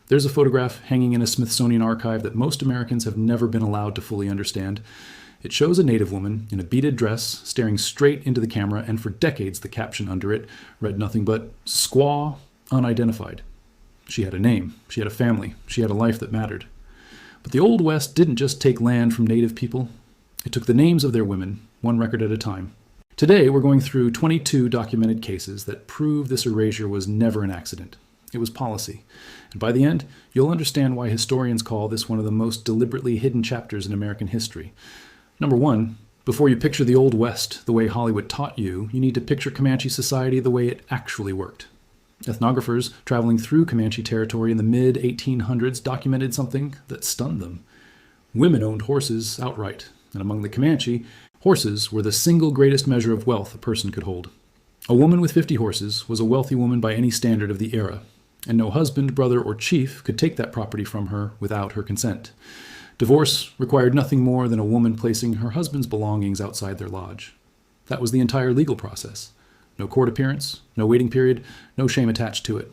There's a photograph hanging in a Smithsonian archive that most Americans have never been allowed to fully understand. It shows a Native woman in a beaded dress staring straight into the camera, and for decades the caption under it read nothing but "Squaw, unidentified." She had a name, she had a family, she had a life that mattered. But the Old West didn't just take land from Native people. It took the names of their women, one record at a time. Today we're going through 22 documented cases that prove this erasure was never an accident. It was policy. And by the end, you'll understand why historians call this one of the most deliberately hidden chapters in American history. Number one, before you picture the Old West the way Hollywood taught you, you need to picture Comanche society the way it actually worked. Ethnographers traveling through Comanche territory in the mid-1800s documented something that stunned them. Women owned horses outright, and among the Comanche, horses were the single greatest measure of wealth a person could hold. A woman with 50 horses was a wealthy woman by any standard of the era, and no husband, brother, or chief could take that property from her without her consent. Divorce required nothing more than a woman placing her husband's belongings outside their lodge. That was the entire legal process. No court appearance, no waiting period, no shame attached to it.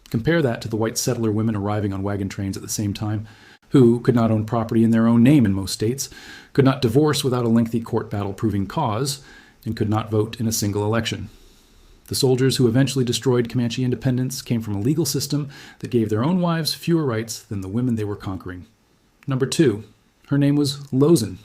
Compare that to the white settler women arriving on wagon trains at the same time, who could not own property in their own name in most states, could not divorce without a lengthy court battle proving cause, and could not vote in a single election. The soldiers who eventually destroyed Comanche independence came from a legal system that gave their own wives fewer rights than the women they were conquering. Number two, her name was Lozen,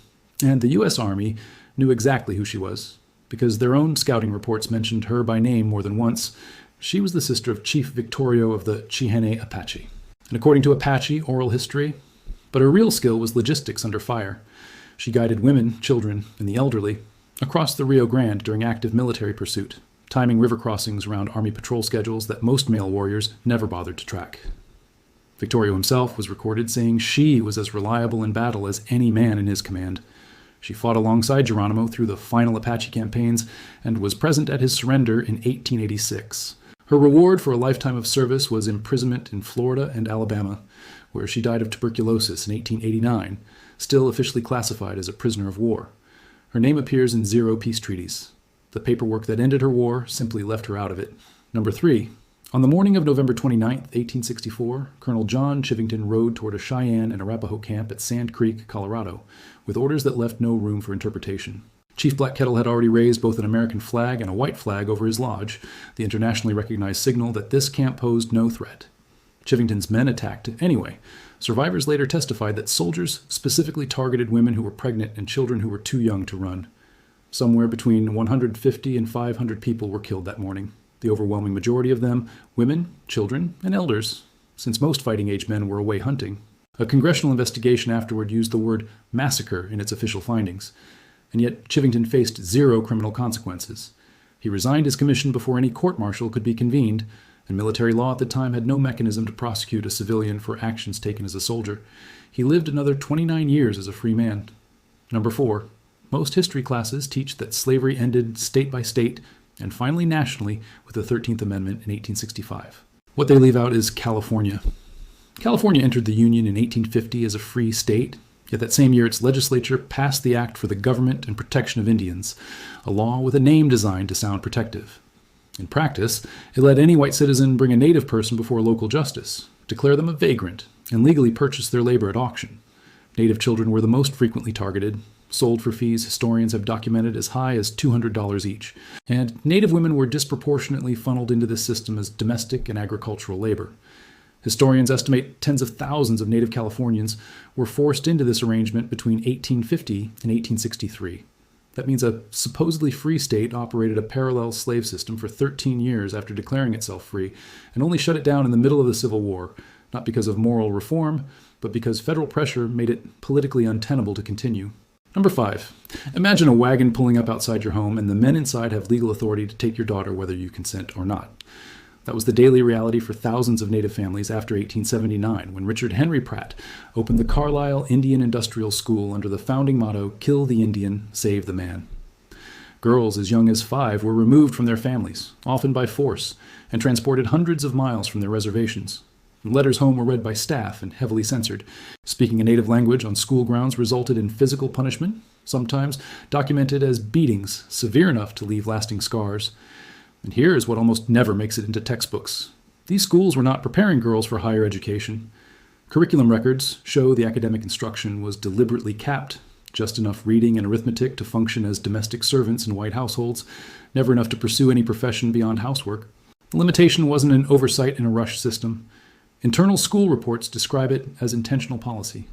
and the U.S. Army knew exactly who she was, because their own scouting reports mentioned her by name more than once. She was the sister of Chief Victorio of the Chihenne Apache. And according to Apache oral history, but her real skill was logistics under fire. She guided women, children, and the elderly across the Rio Grande during active military pursuit, timing river crossings around Army patrol schedules that most male warriors never bothered to track. Victorio himself was recorded saying she was as reliable in battle as any man in his command. She fought alongside Geronimo through the final Apache campaigns and was present at his surrender in 1886. Her reward for a lifetime of service was imprisonment in Florida and Alabama, where she died of tuberculosis in 1889, still officially classified as a prisoner of war. Her name appears in 0 peace treaties. The paperwork that ended her war simply left her out of it. Number three, on the morning of November 29, 1864, Colonel John Chivington rode toward a Cheyenne and Arapaho camp at Sand Creek, Colorado, with orders that left no room for interpretation. Chief Black Kettle had already raised both an American flag and a white flag over his lodge, the internationally recognized signal that this camp posed no threat. Chivington's men attacked anyway. Survivors later testified that soldiers specifically targeted women who were pregnant and children who were too young to run. Somewhere between 150 and 500 people were killed that morning. The overwhelming majority of them, women, children, and elders, since most fighting-age men were away hunting. A congressional investigation afterward used the word massacre in its official findings, and yet Chivington faced 0 criminal consequences. He resigned his commission before any court-martial could be convened, and military law at the time had no mechanism to prosecute a civilian for actions taken as a soldier. He lived another 29 years as a free man. Number four, most history classes teach that slavery ended state by state, and finally nationally with the 13th Amendment in 1865. What they leave out is California. California entered the Union in 1850 as a free state, yet that same year its legislature passed the Act for the Government and Protection of Indians, a law with a name designed to sound protective. In practice, it let any white citizen bring a native person before local justice, declare them a vagrant, and legally purchase their labor at auction. Native children were the most frequently targeted, sold for fees historians have documented as high as $200 each, and Native women were disproportionately funneled into this system as domestic and agricultural labor. Historians estimate tens of thousands of Native Californians were forced into this arrangement between 1850 and 1863. That means a supposedly free state operated a parallel slave system for 13 years after declaring itself free, and only shut it down in the middle of the Civil War, not because of moral reform, but because federal pressure made it politically untenable to continue. Number five, imagine a wagon pulling up outside your home and the men inside have legal authority to take your daughter whether you consent or not. That was the daily reality for thousands of Native families after 1879, when Richard Henry Pratt opened the Carlisle Indian Industrial School under the founding motto, "Kill the Indian, save the man." Girls as young as 5 were removed from their families, often by force, and transported hundreds of miles from their reservations. Letters home were read by staff and heavily censored. Speaking a native language on school grounds resulted in physical punishment, sometimes documented as beatings severe enough to leave lasting scars. And here is what almost never makes it into textbooks. These schools were not preparing girls for higher education. Curriculum records show the academic instruction was deliberately capped, just enough reading and arithmetic to function as domestic servants in white households, never enough to pursue any profession beyond housework. The limitation wasn't an oversight in a rush system. Internal school reports describe it as intentional policy.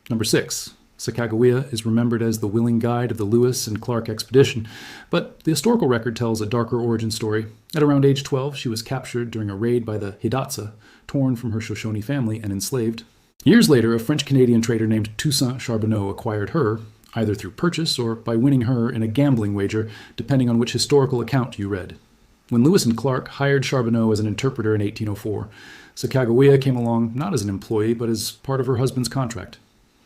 Number 6. Sacagawea is remembered as the willing guide of the Lewis and Clark expedition, but the historical record tells a darker origin story. At around age 12, she was captured during a raid by the Hidatsa, torn from her Shoshone family and enslaved. Years later, a French-Canadian trader named Toussaint Charbonneau acquired her, either through purchase or by winning her in a gambling wager, depending on which historical account you read. When Lewis and Clark hired Charbonneau as an interpreter in 1804, Sacagawea came along not as an employee, but as part of her husband's contract.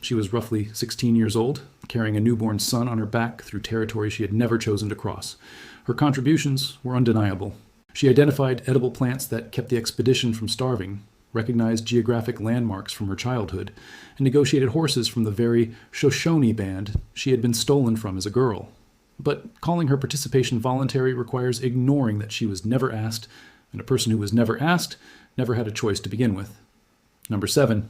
She was roughly 16 years old, carrying a newborn son on her back through territory she had never chosen to cross. Her contributions were undeniable. She identified edible plants that kept the expedition from starving, recognized geographic landmarks from her childhood, and negotiated horses from the very Shoshone band she had been stolen from as a girl. But calling her participation voluntary requires ignoring that she was never asked, and a person who was never asked never had a choice to begin with. Number 7.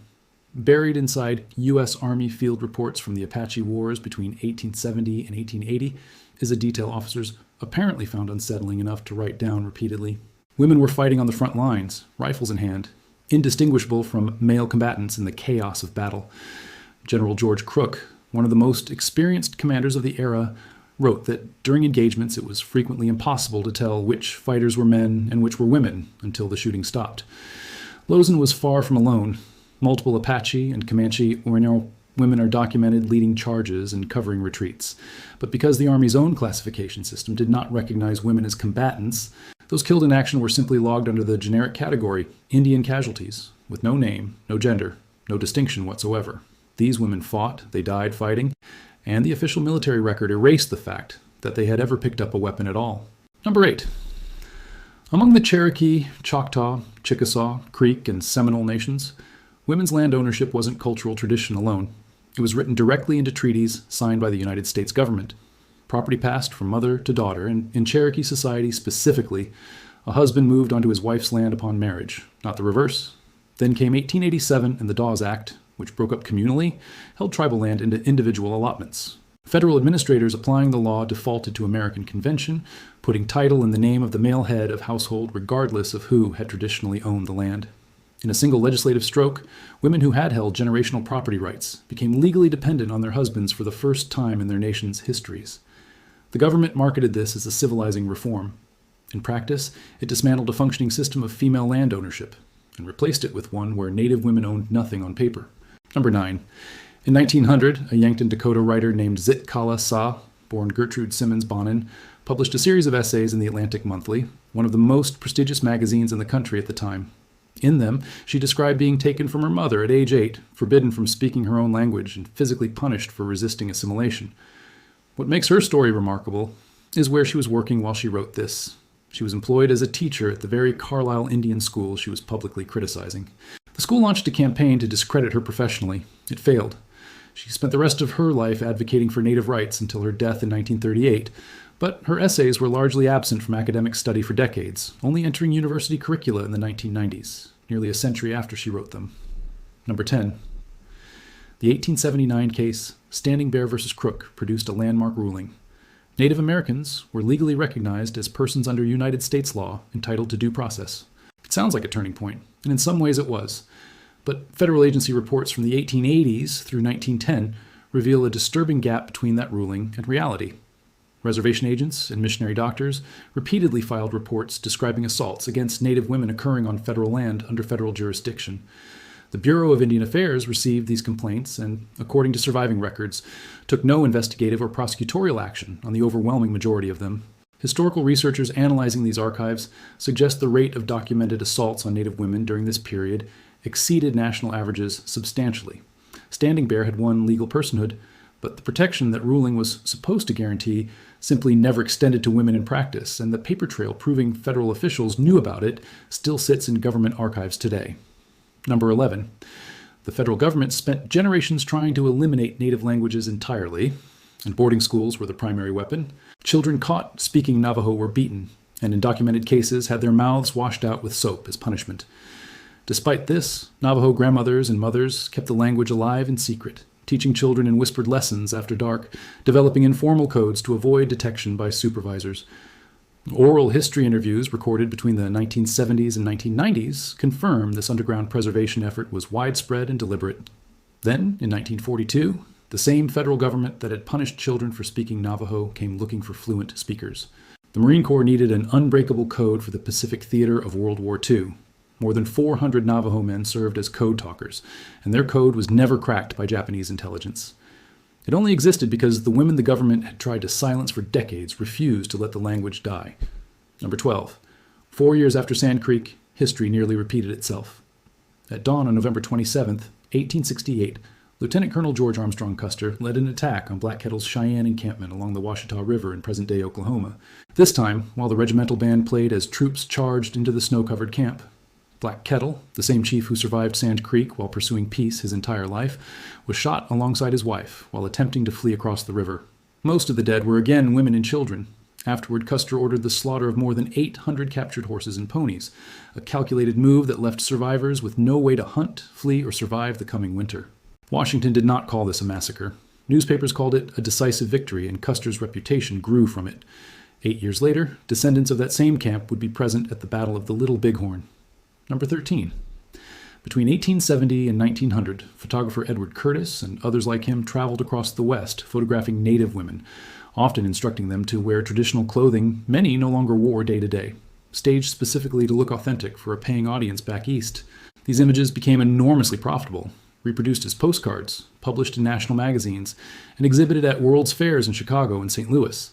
Buried inside U.S. Army field reports from the Apache Wars between 1870 and 1880 is a detail officers apparently found unsettling enough to write down repeatedly. Women were fighting on the front lines, rifles in hand, indistinguishable from male combatants in the chaos of battle. General George Crook, one of the most experienced commanders of the era, wrote that during engagements it was frequently impossible to tell which fighters were men and which were women until the shooting stopped. Lozin was far from alone. Multiple Apache and Comanche women are documented leading charges and covering retreats. But because the Army's own classification system did not recognize women as combatants, those killed in action were simply logged under the generic category, Indian casualties, with no name, no gender, no distinction whatsoever. These women fought, they died fighting, and the official military record erased the fact that they had ever picked up a weapon at all. Number 8. Among the Cherokee, Choctaw, Chickasaw, Creek, and Seminole nations, women's land ownership wasn't cultural tradition alone. It was written directly into treaties signed by the United States government. Property passed from mother to daughter, and in Cherokee society specifically, a husband moved onto his wife's land upon marriage, not the reverse. Then came 1887 and the Dawes Act, which broke up communally, held tribal land into individual allotments. Federal administrators applying the law defaulted to American convention, putting title in the name of the male head of household regardless of who had traditionally owned the land. In a single legislative stroke, women who had held generational property rights became legally dependent on their husbands for the first time in their nation's histories. The government marketed this as a civilizing reform. In practice, it dismantled a functioning system of female land ownership and replaced it with one where Native women owned nothing on paper. Number 9. In 1900, a Yankton, Dakota writer named Zitkala Sa, born Gertrude Simmons Bonin, published a series of essays in the Atlantic Monthly, one of the most prestigious magazines in the country at the time. In them, she described being taken from her mother at age 8, forbidden from speaking her own language, and physically punished for resisting assimilation. What makes her story remarkable is where she was working while she wrote this. She was employed as a teacher at the very Carlisle Indian school she was publicly criticizing. The school launched a campaign to discredit her professionally. It failed. She spent the rest of her life advocating for Native rights until her death in 1938, but her essays were largely absent from academic study for decades, only entering university curricula in the 1990s, nearly a century after she wrote them. Number 10. The 1879 case, Standing Bear v. Crook, produced a landmark ruling. Native Americans were legally recognized as persons under United States law entitled to due process. It sounds like a turning point, and in some ways it was. But federal agency reports from the 1880s through 1910 reveal a disturbing gap between that ruling and reality. Reservation agents and missionary doctors repeatedly filed reports describing assaults against Native women occurring on federal land under federal jurisdiction. The Bureau of Indian Affairs received these complaints and, according to surviving records, took no investigative or prosecutorial action on the overwhelming majority of them. Historical researchers analyzing these archives suggest the rate of documented assaults on Native women during this period exceeded national averages substantially. Standing Bear had won legal personhood, but the protection that ruling was supposed to guarantee simply never extended to women in practice, and the paper trail proving federal officials knew about it still sits in government archives today. Number 11. The federal government spent generations trying to eliminate Native languages entirely, and boarding schools were the primary weapon. Children caught speaking Navajo were beaten, and in documented cases had their mouths washed out with soap as punishment. Despite this, Navajo grandmothers and mothers kept the language alive in secret, teaching children in whispered lessons after dark, developing informal codes to avoid detection by supervisors. Oral history interviews recorded between the 1970s and 1990s confirm this underground preservation effort was widespread and deliberate. Then, in 1942, the same federal government that had punished children for speaking Navajo came looking for fluent speakers. The Marine Corps needed an unbreakable code for the Pacific theater of World War II. More than 400 Navajo men served as code talkers, and their code was never cracked by Japanese intelligence. It only existed because the women the government had tried to silence for decades refused to let the language die. Number 12. 4 years after Sand Creek, history nearly repeated itself. At dawn on November 27, 1868, Lieutenant Colonel George Armstrong Custer led an attack on Black Kettle's Cheyenne encampment along the Washita River in present-day Oklahoma. This time, while the regimental band played as troops charged into the snow-covered camp, Black Kettle, the same chief who survived Sand Creek while pursuing peace his entire life, was shot alongside his wife while attempting to flee across the river. Most of the dead were again women and children. Afterward, Custer ordered the slaughter of more than 800 captured horses and ponies, a calculated move that left survivors with no way to hunt, flee, or survive the coming winter. Washington did not call this a massacre. Newspapers called it a decisive victory, and Custer's reputation grew from it. 8 years later, descendants of that same camp would be present at the Battle of the Little Bighorn. Number 13. Between 1870 and 1900, photographer Edward Curtis and others like him traveled across the West, photographing Native women, often instructing them to wear traditional clothing many no longer wore day to day, staged specifically to look authentic for a paying audience back east. These images became enormously profitable, reproduced as postcards, published in national magazines, and exhibited at World's Fairs in Chicago and St. Louis.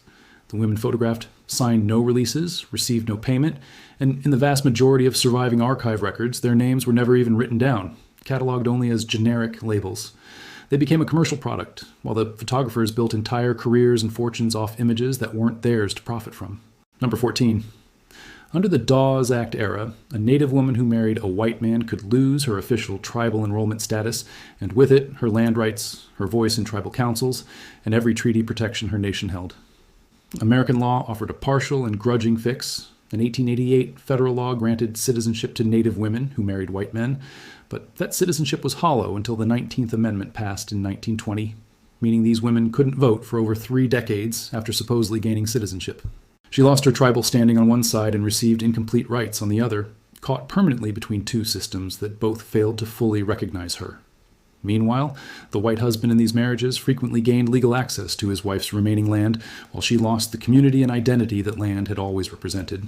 The women photographed signed no releases, received no payment, and in the vast majority of surviving archive records, their names were never even written down, cataloged only as generic labels. They became a commercial product, while the photographers built entire careers and fortunes off images that weren't theirs to profit from. Number 14. Under the Dawes Act era, a Native woman who married a white man could lose her official tribal enrollment status, and with it, her land rights, her voice in tribal councils, and every treaty protection her nation held. American law offered a partial and grudging fix. In 1888, federal law granted citizenship to Native women who married white men, but that citizenship was hollow until the 19th Amendment passed in 1920, meaning these women couldn't vote for over 3 decades after supposedly gaining citizenship. She lost her tribal standing on one side and received incomplete rights on the other, caught permanently between two systems that both failed to fully recognize her. Meanwhile, the white husband in these marriages frequently gained legal access to his wife's remaining land, while she lost the community and identity that land had always represented.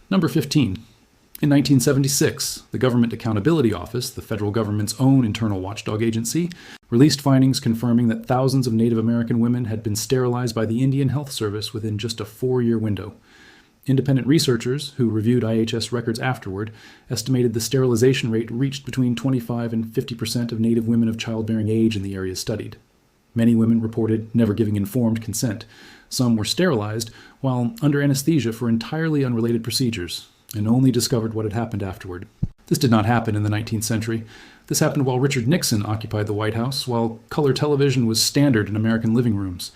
Number 15. In 1976, the Government Accountability Office, the federal government's own internal watchdog agency, released findings confirming that thousands of Native American women had been sterilized by the Indian Health Service within just a 4-year window. Independent researchers who reviewed IHS records afterward estimated the sterilization rate reached between 25 and 50% of Native women of childbearing age in the areas studied. Many women reported never giving informed consent. Some were sterilized while under anesthesia for entirely unrelated procedures, and only discovered what had happened afterward. This did not happen in the 19th century. This happened while Richard Nixon occupied the White House, while color television was standard in American living rooms.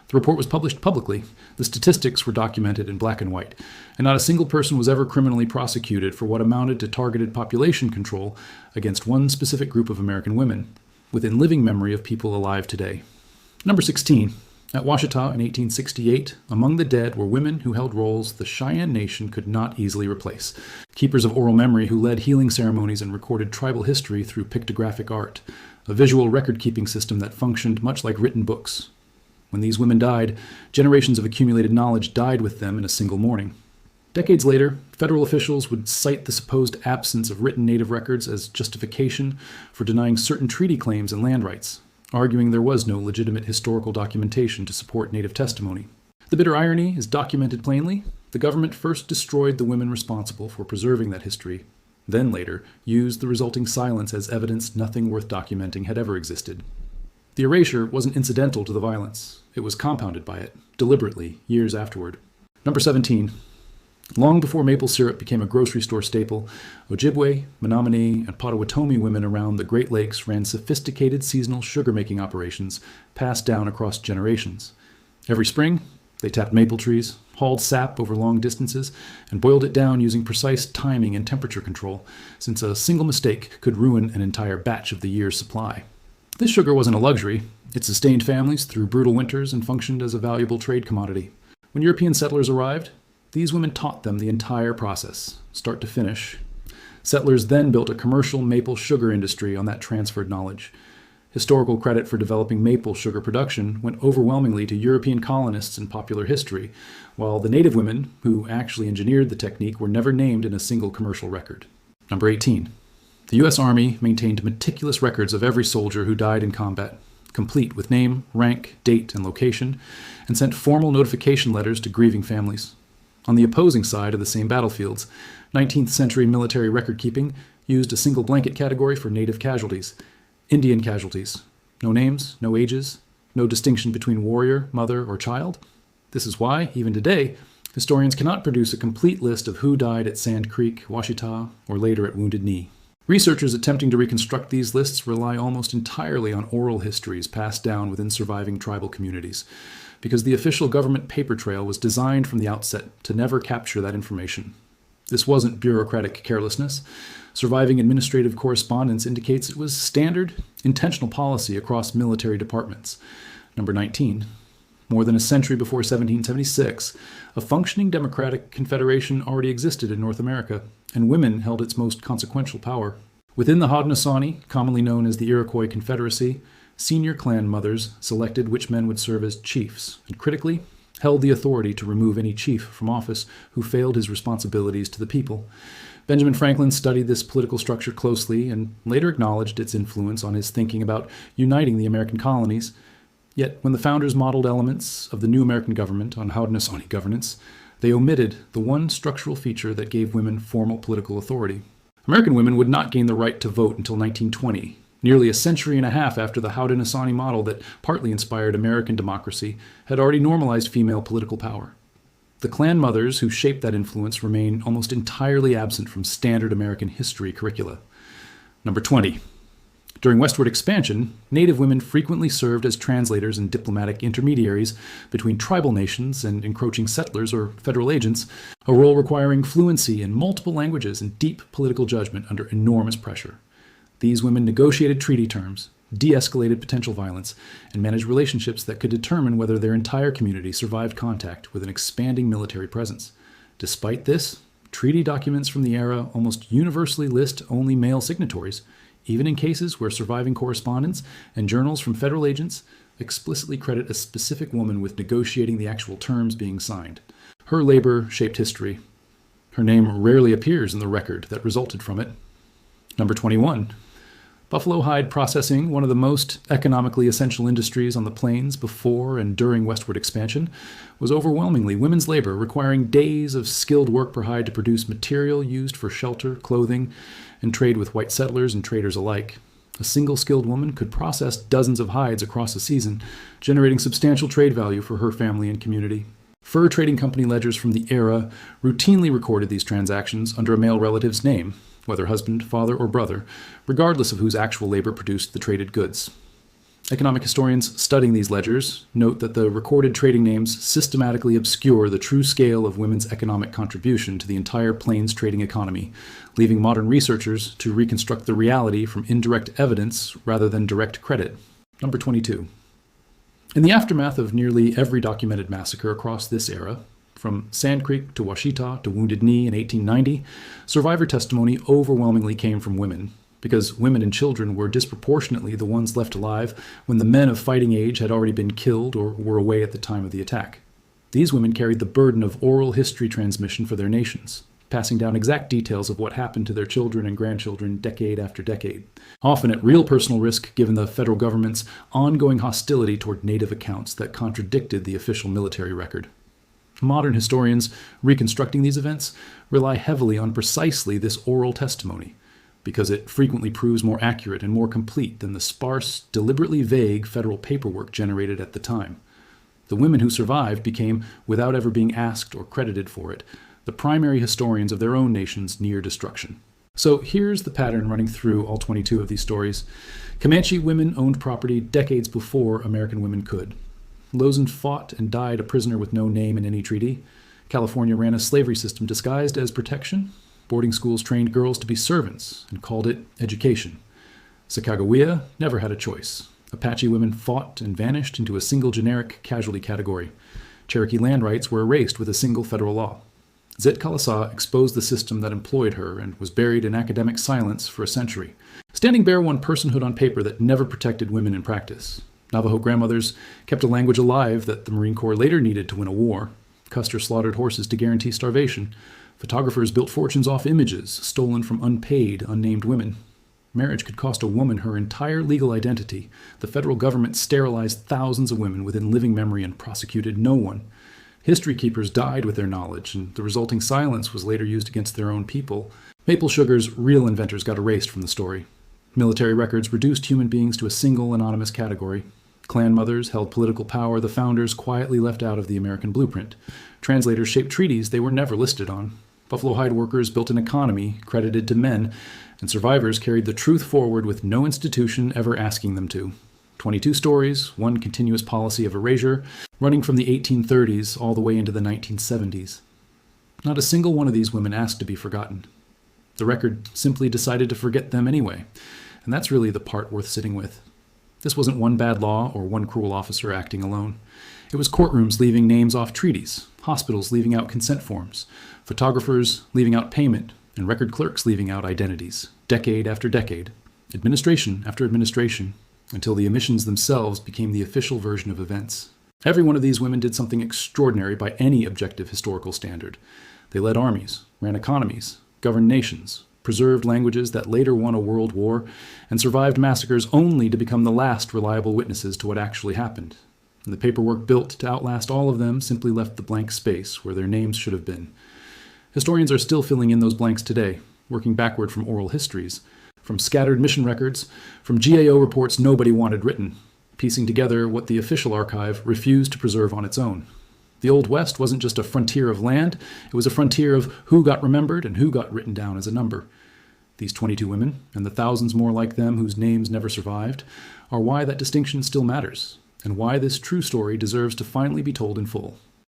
The report was published publicly. The statistics were documented in black and white, and not a single person was ever criminally prosecuted for what amounted to targeted population control against one specific group of American women, within living memory of people alive today. Number 16. At Washita in 1868, among the dead were women who held roles the Cheyenne Nation could not easily replace. Keepers of oral memory who led healing ceremonies and recorded tribal history through pictographic art, a visual record-keeping system that functioned much like written books. When these women died, generations of accumulated knowledge died with them in a single morning. Decades later, federal officials would cite the supposed absence of written Native records as justification for denying certain treaty claims and land rights, arguing there was no legitimate historical documentation to support Native testimony. The bitter irony is documented plainly. The government first destroyed the women responsible for preserving that history, then later used the resulting silence as evidence nothing worth documenting had ever existed. The erasure wasn't incidental to the violence. It was compounded by it, deliberately, years afterward. Number 17. Long before maple syrup became a grocery store staple, Ojibwe, Menominee, and Potawatomi women around the Great Lakes ran sophisticated seasonal sugar-making operations passed down across generations. Every spring, they tapped maple trees, hauled sap over long distances, and boiled it down using precise timing and temperature control, since a single mistake could ruin an entire batch of the year's supply. This sugar wasn't a luxury. It sustained families through brutal winters and functioned as a valuable trade commodity. When European settlers arrived, these women taught them the entire process, start to finish. Settlers then built a commercial maple sugar industry on that transferred knowledge. Historical credit for developing maple sugar production went overwhelmingly to European colonists in popular history, while the native women who actually engineered the technique were never named in a single commercial record. Number 18. The U.S. Army maintained meticulous records of every soldier who died in combat, complete with name, rank, date, and location, and sent formal notification letters to grieving families. On the opposing side of the same battlefields, 19th century military record-keeping used a single blanket category for native casualties, Indian casualties. No names, no ages, no distinction between warrior, mother, or child. This is why, even today, historians cannot produce a complete list of who died at Sand Creek, Washita, or later at Wounded Knee. Researchers attempting to reconstruct these lists rely almost entirely on oral histories passed down within surviving tribal communities, because the official government paper trail was designed from the outset to never capture that information. This wasn't bureaucratic carelessness. Surviving administrative correspondence indicates it was standard, intentional policy across military departments. Number 19. More than a century before 1776, a functioning democratic confederation already existed in North America, and women held its most consequential power. Within the Haudenosaunee, commonly known as the Iroquois Confederacy, senior clan mothers selected which men would serve as chiefs, and critically, held the authority to remove any chief from office who failed his responsibilities to the people. Benjamin Franklin studied this political structure closely and later acknowledged its influence on his thinking about uniting the American colonies. Yet, when the founders modeled elements of the new American government on Haudenosaunee governance, they omitted the one structural feature that gave women formal political authority. American women would not gain the right to vote until 1920, nearly a century and a half after the Haudenosaunee model that partly inspired American democracy had already normalized female political power. The clan mothers who shaped that influence remain almost entirely absent from standard American history curricula. Number 20. During westward expansion, Native women frequently served as translators and diplomatic intermediaries between tribal nations and encroaching settlers or federal agents, a role requiring fluency in multiple languages and deep political judgment under enormous pressure. These women negotiated treaty terms, de-escalated potential violence, and managed relationships that could determine whether their entire community survived contact with an expanding military presence. Despite this, treaty documents from the era almost universally list only male signatories, even in cases where surviving correspondence and journals from federal agents explicitly credit a specific woman with negotiating the actual terms being signed. Her labor shaped history. Her name rarely appears in the record that resulted from it. Number 21. Buffalo hide processing, one of the most economically essential industries on the plains before and during westward expansion, was overwhelmingly women's labor, requiring days of skilled work per hide to produce material used for shelter, clothing, and trade with white settlers and traders alike. A single skilled woman could process dozens of hides across a season, generating substantial trade value for her family and community. Fur trading company ledgers from the era routinely recorded these transactions under a male relative's name, whether husband, father, or brother, regardless of whose actual labor produced the traded goods. Economic historians studying these ledgers note that the recorded trading names systematically obscure the true scale of women's economic contribution to the entire plains trading economy, leaving modern researchers to reconstruct the reality from indirect evidence rather than direct credit. Number 22. In the aftermath of nearly every documented massacre across this era, from Sand Creek to Washita to Wounded Knee in 1890, survivor testimony overwhelmingly came from women, because women and children were disproportionately the ones left alive when the men of fighting age had already been killed or were away at the time of the attack. These women carried the burden of oral history transmission for their nations, passing down exact details of what happened to their children and grandchildren decade after decade, often at real personal risk given the federal government's ongoing hostility toward Native accounts that contradicted the official military record. Modern historians reconstructing these events rely heavily on precisely this oral testimony, because it frequently proves more accurate and more complete than the sparse, deliberately vague federal paperwork generated at the time. The women who survived became, without ever being asked or credited for it, the primary historians of their own nation's near destruction. So here's the pattern running through all 22 of these stories. Comanche women owned property decades before American women could. Lozin fought and died a prisoner with no name in any treaty. California ran a slavery system disguised as protection. Boarding schools trained girls to be servants and called it education. Sacagawea never had a choice. Apache women fought and vanished into a single generic casualty category. Cherokee land rights were erased with a single federal law. Zit-Kalasa exposed the system that employed her and was buried in academic silence for a century. Standing Bear won personhood on paper that never protected women in practice. Navajo grandmothers kept a language alive that the Marine Corps later needed to win a war. Custer slaughtered horses to guarantee starvation. Photographers built fortunes off images stolen from unpaid, unnamed women. Marriage could cost a woman her entire legal identity. The federal government sterilized thousands of women within living memory and prosecuted no one. History keepers died with their knowledge, and the resulting silence was later used against their own people. Maple sugar's real inventors got erased from the story. Military records reduced human beings to a single anonymous category. Clan mothers held political power the founders quietly left out of the American blueprint. Translators shaped treaties they were never listed on. Buffalo hide workers built an economy credited to men, and survivors carried the truth forward with no institution ever asking them to. 22 stories, one continuous policy of erasure, running from the 1830s all the way into the 1970s. Not a single one of these women asked to be forgotten. The record simply decided to forget them anyway, and that's really the part worth sitting with. This wasn't one bad law or one cruel officer acting alone. It was courtrooms leaving names off treaties, hospitals leaving out consent forms, photographers leaving out payment, and record clerks leaving out identities, decade after decade, administration after administration, until the omissions themselves became the official version of events. Every one of these women did something extraordinary by any objective historical standard. They led armies, ran economies, governed nations, preserved languages that later won a world war, and survived massacres only to become the last reliable witnesses to what actually happened. And the paperwork built to outlast all of them simply left the blank space where their names should have been. Historians are still filling in those blanks today, working backward from oral histories, from scattered mission records, from GAO reports nobody wanted written, piecing together what the official archive refused to preserve on its own. The Old West wasn't just a frontier of land, it was a frontier of who got remembered and who got written down as a number. These 22 women, and the thousands more like them whose names never survived, are why that distinction still matters, and why this true story deserves to finally be told in full.